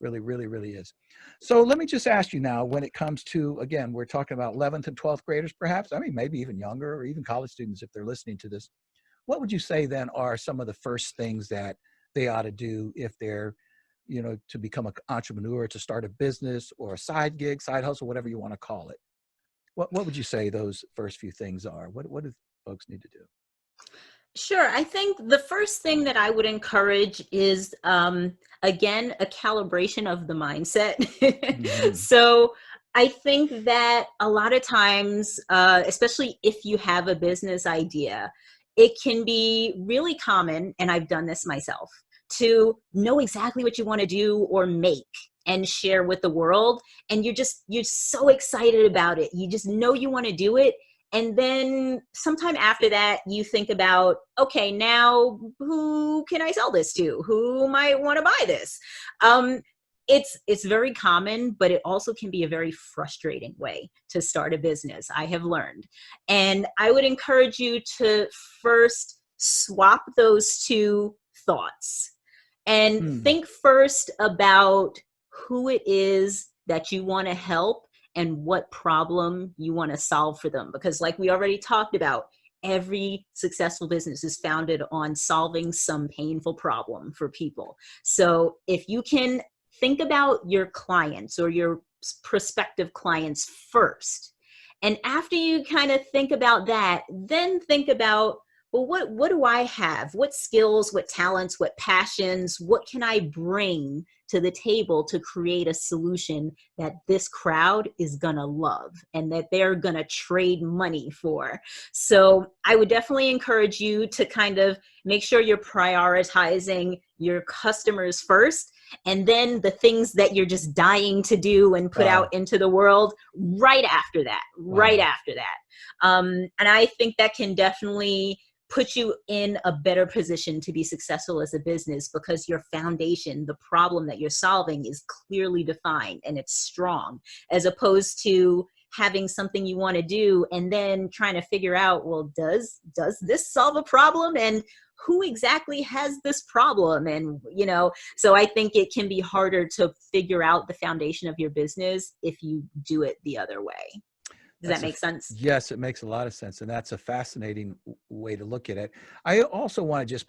Really, really, really is. So let me just ask you now, when it comes to, again, we're talking about 11th and 12th graders, perhaps, I mean, maybe even younger, or even college students, if they're listening to this, what would you say then are some of the first things that they ought to do if they're, to become an entrepreneur, to start a business or a side gig, side hustle, whatever you want to call it? What would you say those first few things are? What do folks need to do? Sure. I think the first thing that I would encourage is, again, a calibration of the mindset. Hmm. So I think that a lot of times, especially if you have a business idea, it can be really common, and I've done this myself, to know exactly what you want to do or make and share with the world. And you're so excited about it. You just know you want to do it. And then sometime after that, you think about, okay, now who can I sell this to? Who might want to buy this? Um, it's very common, but it also can be a very frustrating way to start a business, I have learned. And I would encourage you to first swap those two thoughts and Hmm. think first about who it is that you want to help and what problem you want to solve for them. Because like we already talked about, every successful business is founded on solving some painful problem for people. So if you can think about your clients or your prospective clients first, and after you kind of think about that, then think about, well, what do I have? What skills, what talents, what passions, what can I bring to the table to create a solution that this crowd is gonna love and that they're gonna trade money for? So I would definitely encourage you to kind of make sure you're prioritizing your customers first, and then the things that you're just dying to do and put out Wow. into the world right after that, right Wow. after that. And I think that can definitely put you in a better position to be successful as a business, because your foundation, the problem that you're solving, is clearly defined and it's strong, as opposed to having something you want to do and then trying to figure out, well, does this solve a problem, and who exactly has this problem? And so I think it can be harder to figure out the foundation of your business if you do it the other way. Does that make sense? Yes, it makes a lot of sense. And that's a fascinating way to look at it. I also want to just